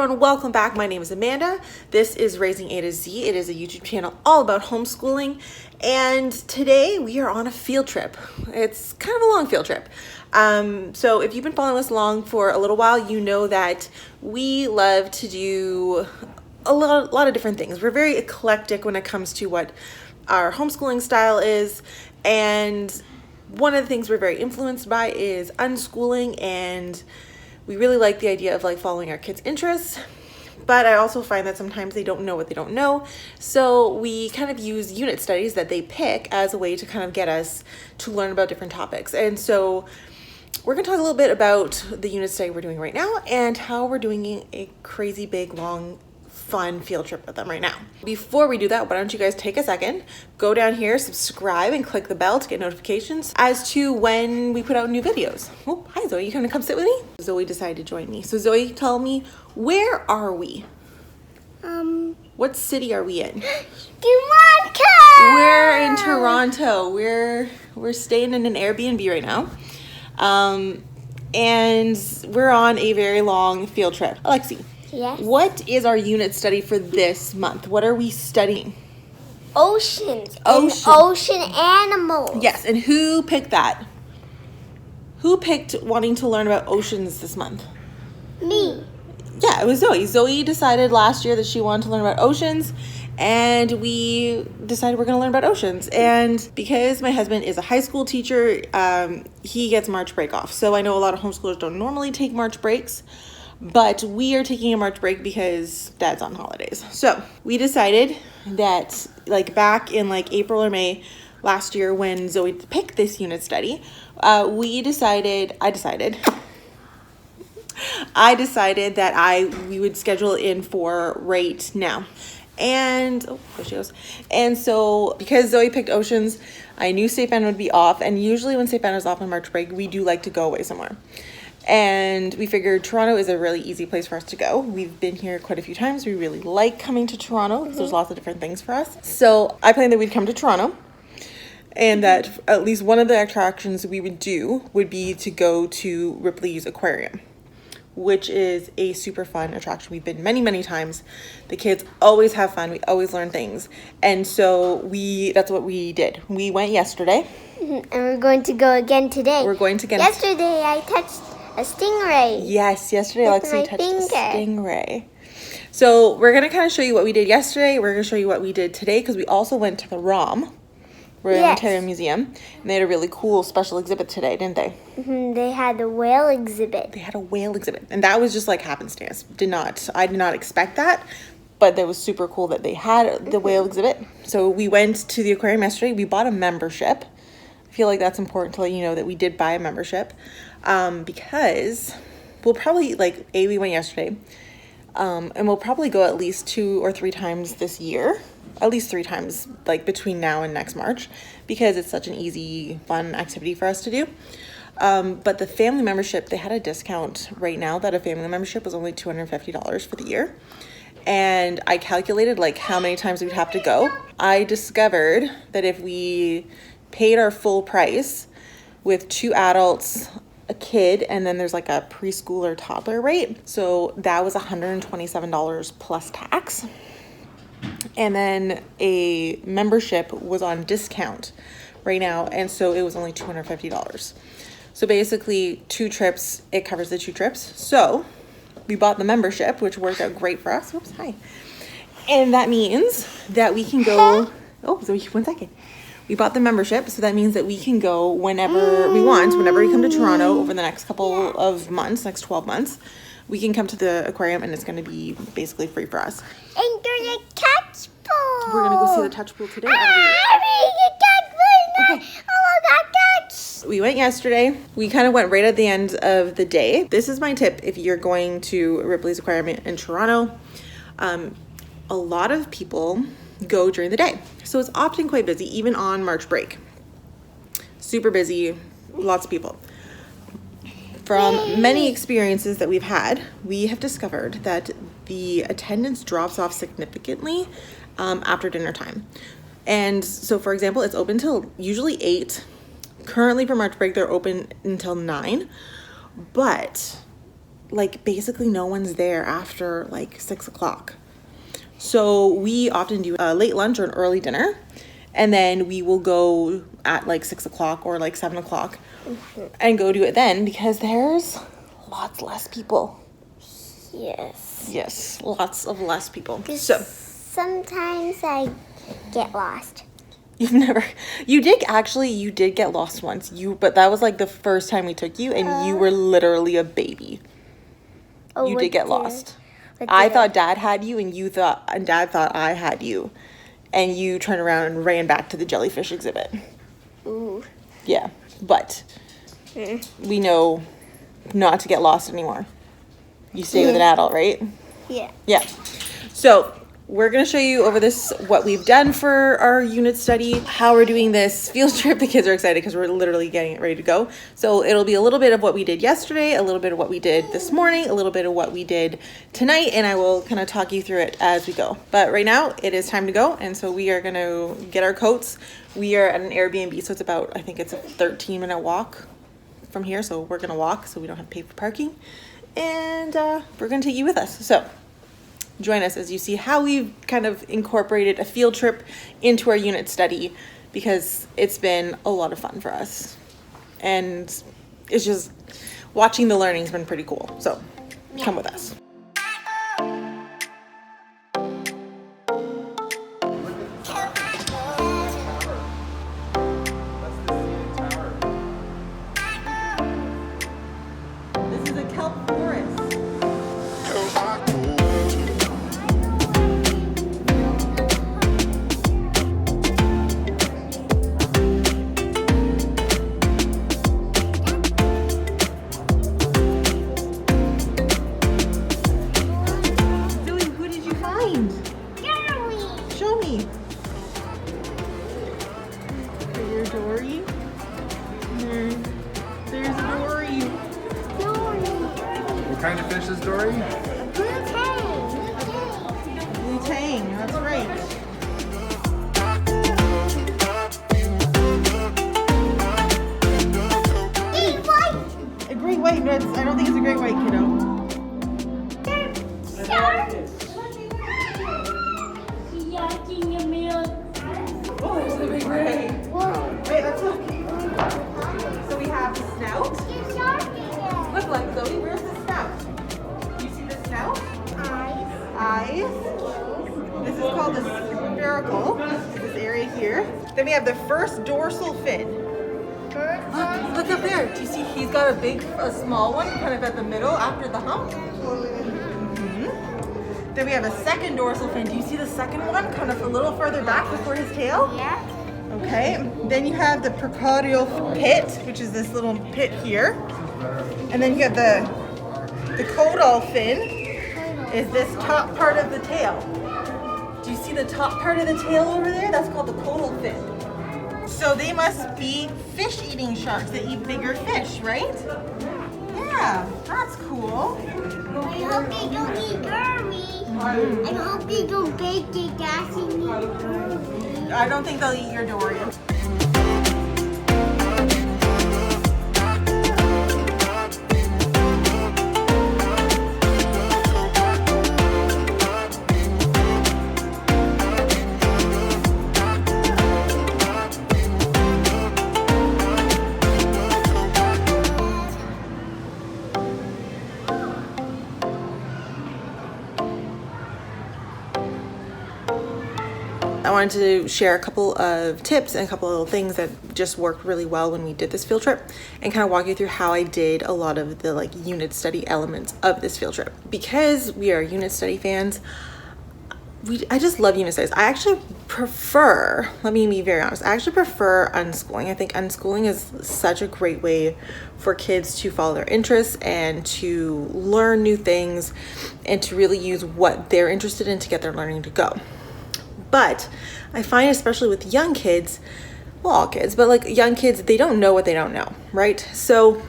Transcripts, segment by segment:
everyone, welcome back. My name is Amanda. This is Raising A to Z. It is a YouTube channel all about homeschooling, and today we are on a field trip. It's kind of a long field trip. So if you've been following us along for a little while, you know that we love to do a lot of different things. We're very eclectic when it comes to what our homeschooling style is, and one of the things we're very influenced by is unschooling, and we really like the idea of like following our kids' interests, but I also find that sometimes they don't know what they don't know. So we kind of use unit studies that they pick as a way to kind of get us to learn about different topics. And so we're gonna talk a little bit about the unit study we're doing right now and how we're doing a crazy big, long, fun field trip with them right now. Before we do that, why don't you guys take a second, go down here, subscribe, and click the bell to get notifications as to when we put out new videos. Oh, hi Zoe, you gonna come sit with me? Zoe decided to join me. So Zoe, tell me, where are we? What city are we in? Toronto! We're in Toronto. We're staying in an Airbnb right now. And we're on a very long field trip. Alexi. Yes? What is our unit study for this month? What are we studying? Oceans. Ocean. And ocean animals. Yes, and who picked that? Who picked wanting to learn about oceans this month? Me. Yeah, it was Zoe. Zoe decided last year that she wanted to learn about oceans, and we decided we're going to learn about oceans. And because my husband is a high school teacher, he gets March break off. So I know a lot of homeschoolers don't normally take March breaks, but we are taking a March break because Dad's on holidays. So we decided that like back in like April or May last year when Zoe picked this unit study, I decided that we would schedule in for right now. And oh, there she goes. And so because Zoe picked oceans, I knew Stéphane would be off, and usually when Stéphane is off on March break, we do like to go away somewhere. And we figured Toronto is a really easy place for us to go. We've been here quite a few times. We really like coming to Toronto because there's lots of different things for us. So I planned that we'd come to Toronto, and that at least one of the attractions we would do would be to go to Ripley's Aquarium, which is a super fun attraction. We've been many, many times. The kids always have fun. We always learn things. And so that's what we did. We went yesterday. And we're going to go again today. We're going to get Yesterday I touched a stingray. Yes, yesterday With Alexi my touched finger. a stingray. So we're going to kind of show you what we did yesterday. We're going to show you what we did today because we also went to the ROM, Royal Yes. Ontario Museum, and they had a really cool special exhibit today, didn't they? They had a whale exhibit. They had a whale exhibit, and that was just like happenstance. I did not expect that, but that was super cool that they had the whale exhibit. So we went to the aquarium yesterday. We bought a membership. I feel like that's important to let you know that we did buy a membership, because we'll probably we went yesterday, and we'll probably go at least 2 or 3 times this year. At least 3 times, like between now and next March, because it's such an easy, fun activity for us to do. But the family membership, they had a discount right now that a family membership was only $250 for the year. And I calculated like how many times we'd have to go. I discovered that if we paid our full price with 2 adults, a kid, and then there's like a preschool or toddler rate. So that was $127 plus tax. And then a membership was on discount right now, and so it was only $250. So basically 2 trips, it covers the 2 trips. So we bought the membership, which worked out great for us. Oops, hi. And that means that we can go, so 1 second. We bought the membership, so that means that we can go whenever we want, whenever we come to Toronto over the next couple of months, next 12 months. We can come to the aquarium, and it's going to be basically free for us. And there's a touch pool. We're going to go see the touch pool today. We went yesterday. We kind of went right at the end of the day. This is my tip if you're going to Ripley's Aquarium in Toronto. A lot of people go during the day. So it's often quite busy, even on March break. Super busy, lots of people. From many experiences that we've had, we have discovered that the attendance drops off significantly after dinner time. And so, for example, it's open till usually 8. Currently for March break, they're open until 9. But like basically no one's there after like 6 o'clock. So we often do a late lunch or an early dinner, and then we will go at like 6 o'clock or like 7 o'clock and go do it then, because there's lots less people. Yes, lots of less people. So sometimes I get lost. You did get lost once, but that was like the first time we took you, and you were literally a baby. You did get lost. I thought Dad had you, and Dad thought I had you, and you turned around and ran back to the jellyfish exhibit. Ooh. Yeah, but we know not to get lost anymore. You stay with an adult, right? Yeah. Yeah. So we're going to show you over this what we've done for our unit study, how we're doing this field trip. The kids are excited because we're literally getting it ready to go. So it'll be a little bit of what we did yesterday, a little bit of what we did this morning, a little bit of what we did tonight, and I will kind of talk you through it as we go. But right now it is time to go, and so we are going to get our coats. We are at an Airbnb, so it's about, I think it's a 13-minute walk from here, so we're going to walk so we don't have to pay for parking. And we're going to take you with us. So join us as you see how we've kind of incorporated a field trip into our unit study, because it's been a lot of fun for us. And it's just, watching the learning's been pretty cool. So come with us. This is a kelp forest. Show me. Your Dory. There's Dory. What kind of fish is Dory? Blue tang. That's right. A great white. No, I don't think it's a great white, kiddo. Oh, there's the big ray. Wait, let's look. So we have the snout. Look, like Zoe, where's the snout? You see the snout? Eyes. This is called the spherical. This area here. Then we have the first dorsal fin. Look up there. Do you see he's got a small one kind of at the middle after the hump? Then we have a second dorsal fin. Do you see the second one kind of a little further back before his tail? Yeah. Okay. Then you have the precaudal pit, which is this little pit here. And then you have the caudal fin, is this top part of the tail. Do you see the top part of the tail over there? That's called the caudal fin. So they must be fish-eating sharks. They eat bigger fish, right? Yeah, that's cool. I hope they don't eat Gurmy. I hope they don't bake the gas and eat Gurmy. I don't think they'll eat your Dory. I wanted to share a couple of tips and a couple of things that just worked really well when we did this field trip, and kind of walk you through how I did a lot of the like unit study elements of this field trip. Because we are unit study fans, I just love unit studies. I actually prefer, let me be very honest, I actually prefer unschooling. I think unschooling is such a great way for kids to follow their interests and to learn new things and to really use what they're interested in to get their learning to go. But I find, especially with young kids, well, all kids, but like young kids, they don't know what they don't know, right? So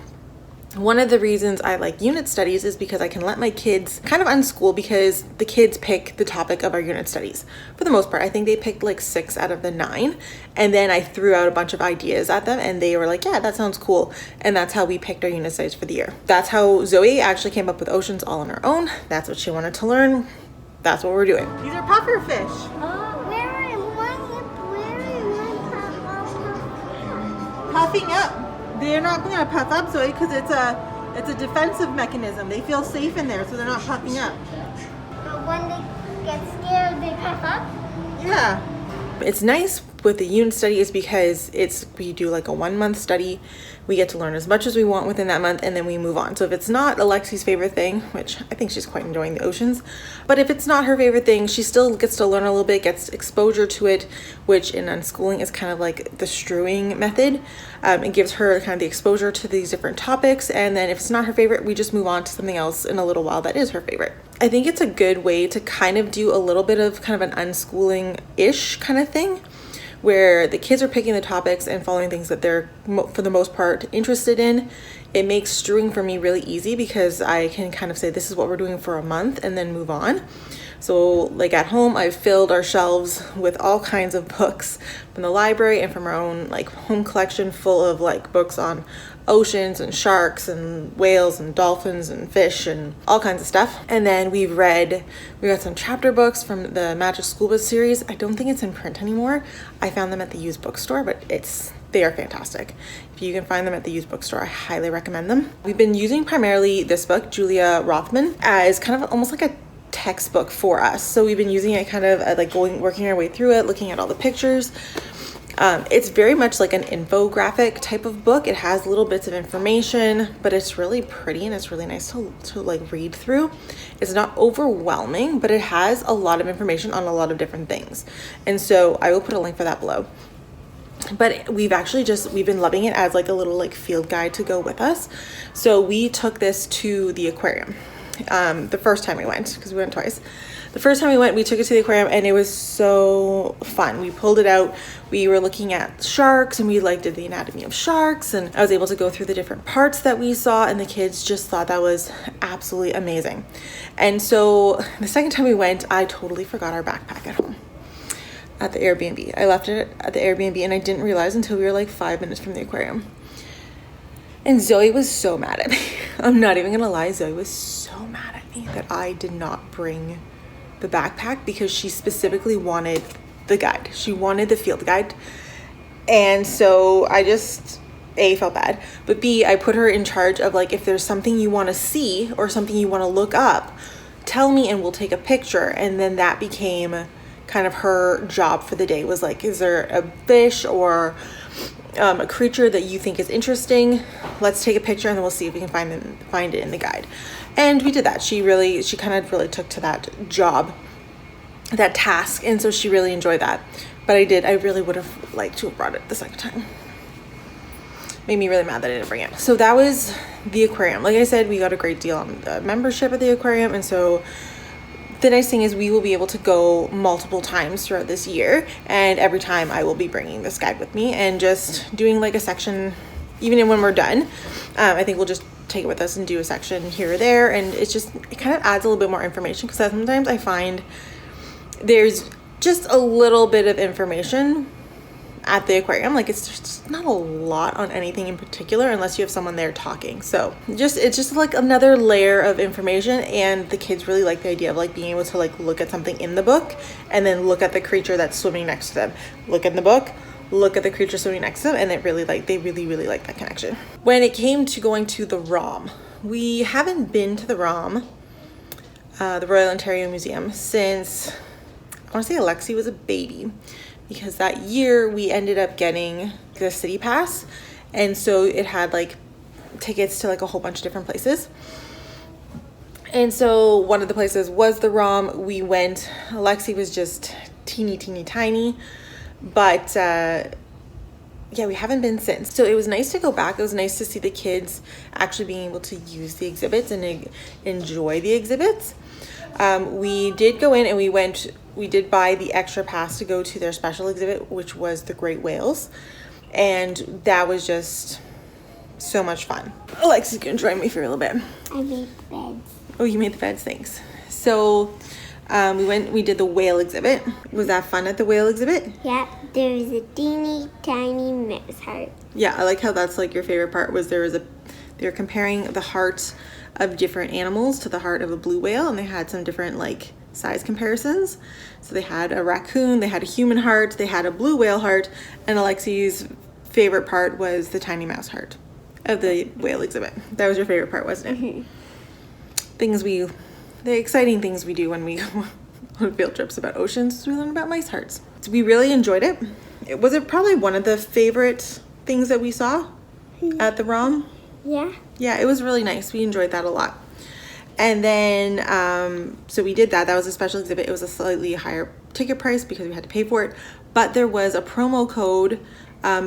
One of the reasons I like unit studies is because I can let my kids kind of unschool, because the kids pick the topic of our unit studies. For the most part, I think they picked like 6 out of the 9. And then I threw out a bunch of ideas at them and they were like, yeah, that sounds cool. And that's how we picked our unit studies for the year. That's how Zoe actually came up with oceans all on her own. That's what she wanted to learn. That's what we're doing. These are puffer fish. Puffing up. They're not going to puff up, Zoe, because it's a defensive mechanism. They feel safe in there, so they're not puffing up. But when they get scared, they puff up? Yeah. It's nice with the unit study is because we do like a 1-month study. We get to learn as much as we want within that month, and then we move on. So if it's not Alexi's favorite thing, which I think she's quite enjoying the oceans, but if it's not her favorite thing, she still gets to learn a little bit, gets exposure to it, which in unschooling is kind of like the strewing method. It gives her kind of the exposure to these different topics, and then if it's not her favorite, we just move on to something else in a little while that is her favorite. I think it's a good way to kind of do a little bit of kind of an unschooling-ish kind of thing, where the kids are picking the topics and following things that they're, for the most part, interested in. It makes strewing for me really easy because I can kind of say, this is what we're doing for a month and then move on. So like at home, I've filled our shelves with all kinds of books from the library and from our own like home collection, full of like books on oceans and sharks and whales and dolphins and fish and all kinds of stuff. And then we got some chapter books from the Magic School Bus series. I don't think it's in print anymore. I found them at the used bookstore, but they are fantastic. If you can find them at the used bookstore, I highly recommend them. We've been using primarily this book, Julia Rothman, as kind of almost like a textbook for us. So we've been using it kind of like working our way through it, looking at all the pictures. It's very much like an infographic type of book. It has little bits of information, but it's really pretty and it's really nice to like read through. It's not overwhelming, but it has a lot of information on a lot of different things. And so I will put a link for that below. But we've been loving it as like a little like field guide to go with us. So we took this to the aquarium. The first time we went, because we went twice. The first time we went, we took it to the aquarium and it was so fun. We pulled it out. We were looking at sharks and we like did the anatomy of sharks, and I was able to go through the different parts that we saw, and the kids just thought that was absolutely amazing. And so the second time we went, I totally forgot our backpack at home at the Airbnb. I left it at the Airbnb and I didn't realize until we were like 5 minutes from the aquarium. And Zoe was so mad at me. I'm not even gonna lie, Zoe was so mad at me that I did not bring the backpack, because she specifically wanted the guide. She wanted the field guide. And so I just, A, felt bad, but B, I put her in charge of like, if there's something you want to see or something you want to look up, tell me and we'll take a picture. And then that became kind of her job for the day, was like, is there a fish or a creature that you think is interesting? Let's take a picture and then we'll see if we can find it in the guide. And we did that. She kind of really took to that job, that task, and so she really enjoyed that. But I really would have liked to have brought it the second time. Made me really mad that I didn't bring it. So that was the aquarium. Like I said, we got a great deal on the membership at the aquarium, and so the nice thing is we will be able to go multiple times throughout this year, and every time I will be bringing this guide with me and just doing like a section, even when we're done. I think we'll just take it with us and do a section here or there, and it kind of adds a little bit more information, because sometimes I find there's just a little bit of information at the aquarium. Like it's just not a lot on anything in particular unless you have someone there talking. So it's just like another layer of information, and the kids really like the idea of like being able to like look at something in the book and then look at the creature that's swimming next to them. Look in the book, look at the creature swimming next to them, and they really really like that connection. When it came to going to the ROM, we haven't been to the ROM, the Royal Ontario Museum, since I want to say Alexi was a baby, because that year we ended up getting the city pass, and so it had like tickets to like a whole bunch of different places. And so one of the places was the ROM. We went. Alexi was just teeny tiny, but yeah, we haven't been since. So it was nice to go back. It was nice to see the kids actually being able to use the exhibits and enjoy the exhibits. We did go in and we did buy the extra pass to go to their special exhibit, which was the great whales. And that was just So much fun. Alexa's gonna join me for a little bit. I made beds. Oh, you made the beds, thanks. So we did the whale exhibit. Was that fun at the whale exhibit? Yep, there was a teeny tiny mouse heart. Yeah, I like how that's like your favorite part was they were comparing the heart of different animals to the heart of a blue whale, and they had some different like size comparisons. So they had a raccoon, they had a human heart, they had a blue whale heart, and Alexi's favorite part was the tiny mouse heart of the whale exhibit. That was your favorite part, wasn't it? Mm-hmm. The exciting things we do when we go on field trips about oceans is we learn about mice hearts. So we really enjoyed it. Was it probably one of the favorite things that we saw at the ROM? Yeah. Yeah, it was really nice. We enjoyed that a lot. And then, so we did that. That was a special exhibit. It was a slightly higher ticket price because we had to pay for it. But there was a promo code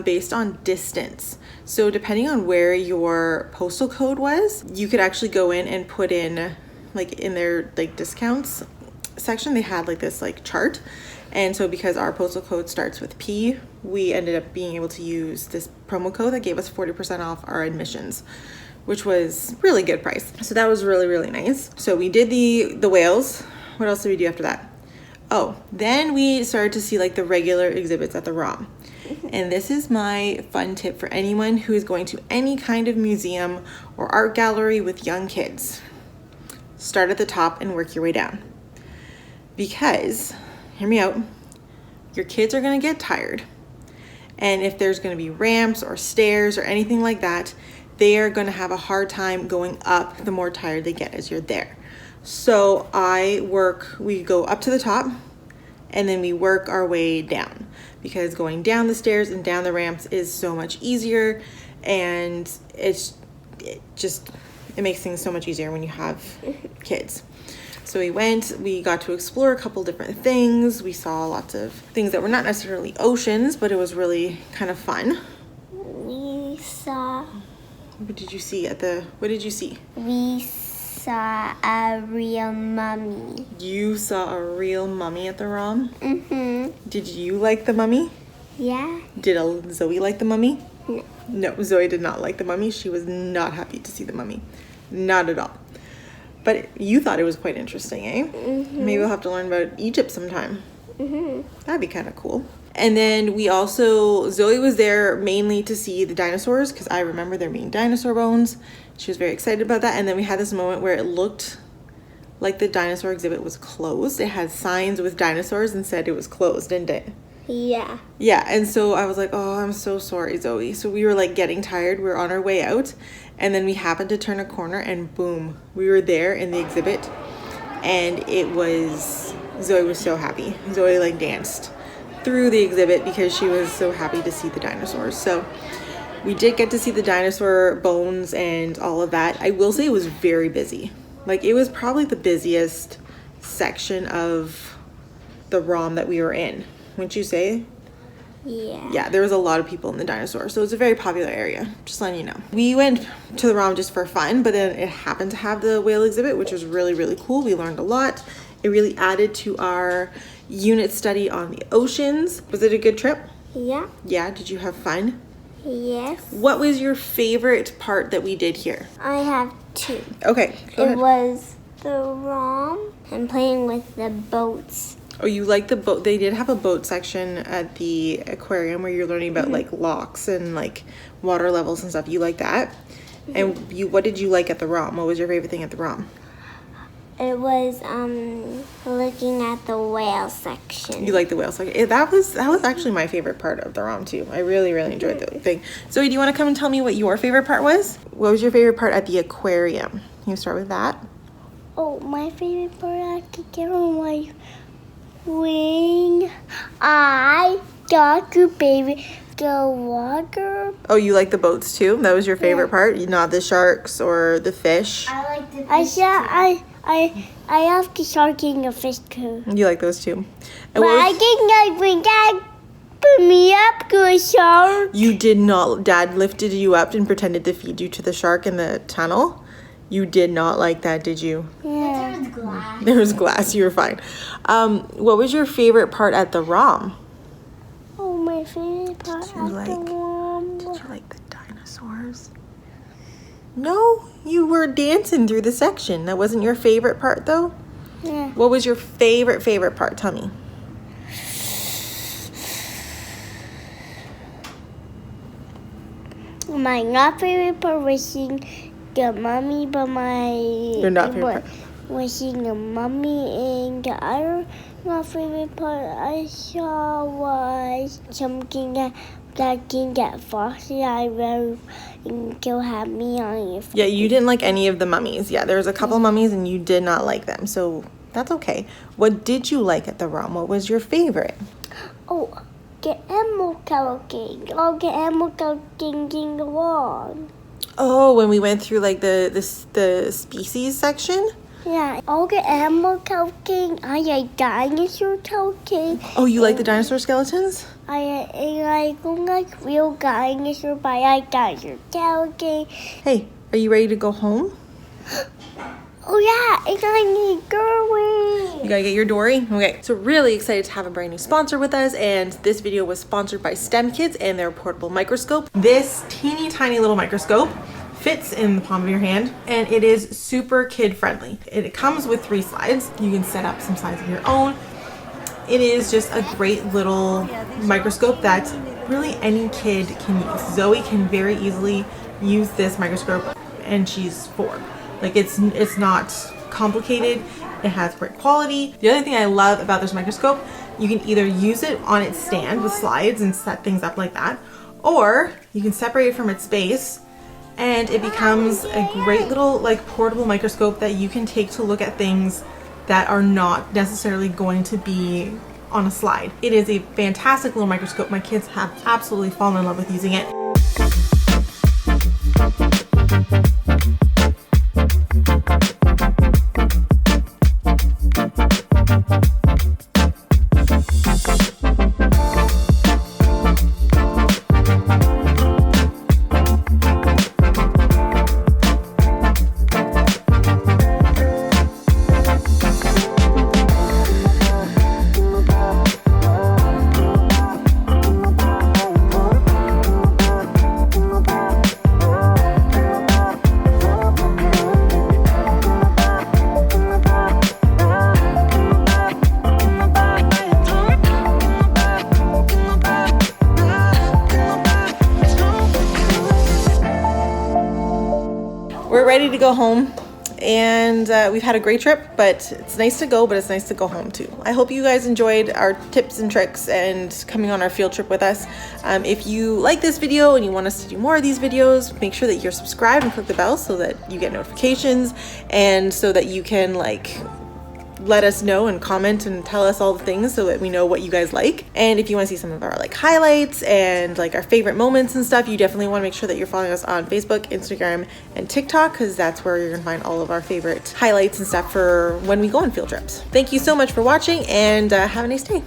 based on distance. So depending on where your postal code was, you could actually go in and put in, like in their like discounts section, they had like this like chart. And so because our postal code starts with P, we ended up being able to use this promo code that gave us 40% off our admissions, which was really good price. So that was really, really nice. So we did the whales. What else did we do after that? Oh, then we started to see like the regular exhibits at the ROM. And this is my fun tip for anyone who is going to any kind of museum or art gallery with young kids. Start at the top and work your way down. Because, hear me out, your kids are gonna get tired. And if there's gonna be ramps or stairs or anything like that, they are gonna have a hard time going up the more tired they get as you're there. So we go up to the top and then we work our way down, because going down the stairs and down the ramps is so much easier, and it makes things so much easier when you have kids. So we got to explore a couple different things. We saw lots of things that were not necessarily oceans, but it was really kind of fun. We saw What did you see? We saw a real mummy. You saw a real mummy at the ROM? Mm-hmm. Did you like the mummy? Yeah. Did Zoe like the mummy? No. No, Zoe did not like the mummy. She was not happy to see the mummy. Not at all. But you thought it was quite interesting, eh? Mm-hmm. Maybe we'll have to learn about Egypt sometime. Mm-hmm. That'd be kind of cool. And then Zoe was there mainly to see the dinosaurs, because I remember there being dinosaur bones. She was very excited about that. And then we had this moment where it looked like the dinosaur exhibit was closed. It had signs with dinosaurs and said it was closed, didn't it? Yeah. Yeah, and so I was like, oh, I'm so sorry, Zoe. So we were like getting tired. We were on our way out. And then we happened to turn a corner and boom, we were there in the exhibit. And Zoe was so happy. Zoe like danced through the exhibit because she was so happy to see the dinosaurs. So we did get to see the dinosaur bones and all of that. I will say it was very busy. Like, it was probably the busiest section of the ROM that we were in. Wouldn't you say? Yeah. Yeah, there was a lot of people in the dinosaur, so it's a very popular area, just letting you know. We went to the ROM just for fun, but then it happened to have the whale exhibit, which was really, really cool. We learned a lot. It really added to our unit study on the oceans. Was it a good trip? Yeah. Yeah, did you have fun? Yes. What was your favorite part that we did here? I have two. Okay, go ahead. It was the ROM and playing with the boats. Oh, you like the boat? They did have a boat section at the aquarium where you're learning about like locks and like water levels and stuff. You like that? And what did you like at the ROM? What was your favorite thing at the ROM? It was looking at the whale section. You like the whale section? That was actually my favorite part of the ROM too. I really, really enjoyed the thing. Zoe, do you want to come and tell me what your favorite part was? What was your favorite part at the aquarium? Can you start with that? Oh, my favorite part at the aquarium was when I got to baby the water. Oh, you like the boats too? That was your favorite part? Not the sharks or the fish? I like the fish. I have the shark and the fish too. You like those too? And But I think when Dad put me up to a shark. You did not. Dad lifted you up and pretended to feed you to the shark in the tunnel. You did not like that, did you? Yeah. There was glass. There was glass. You were fine. What was your favorite part at the ROM? Oh, my favorite part at the ROM. Did you like the dinosaurs? No, you were dancing through the section. That wasn't your favorite part though? Yeah. What was your favorite part? Tell me. My not favorite part was seeing the mummy, but Your not favorite part? was seeing the mummy, and the other not favorite part I saw was something that can get frosted. I really still have me on your face. Yeah, you didn't like any of the mummies. Yeah, there was a couple mummies and you did not like them. So that's okay. What did you like at the ROM? What was your favorite? Oh, the animal collecting. Oh, the animal collecting the wall. Oh, when we went through like the species section? Yeah, all the animal collecting. I like dinosaur collecting. Oh, you like the dinosaur skeletons? I don't like real dinosaur, but I like dinosaur collecting. Hey, are you ready to go home? Oh yeah, and I need Gerwin. You gotta get your Dory? Okay, so really excited to have a brand new sponsor with us, and this video was sponsored by STEM Kids and their portable microscope. This teeny tiny little microscope fits in the palm of your hand, and it is super kid friendly. It comes with 3 slides. You can set up some slides of your own. It is just a great little microscope that really any kid can use. Zoe can very easily use this microscope, and she's 4. Like it's not complicated. It has great quality. The other thing I love about this microscope, you can either use it on its stand with slides and set things up like that, or you can separate it from its base and it becomes a great little like portable microscope that you can take to look at things that are not necessarily going to be on a slide. It is a fantastic little microscope. My kids have absolutely fallen in love with using it. We're ready to go home, and we've had a great trip, but it's nice to go, but it's nice to go home too. I hope you guys enjoyed our tips and tricks and coming on our field trip with us. If you like this video and you want us to do more of these videos, make sure that you're subscribed and click the bell so that you get notifications, and so that you can like let us know and comment and tell us all the things so that we know what you guys like. And if you want to see some of our like highlights and like our favorite moments and stuff, you definitely want to make sure that you're following us on Facebook, Instagram, and TikTok, because that's where you're gonna find all of our favorite highlights and stuff for when we go on field trips. Thank you so much for watching, and have a nice day.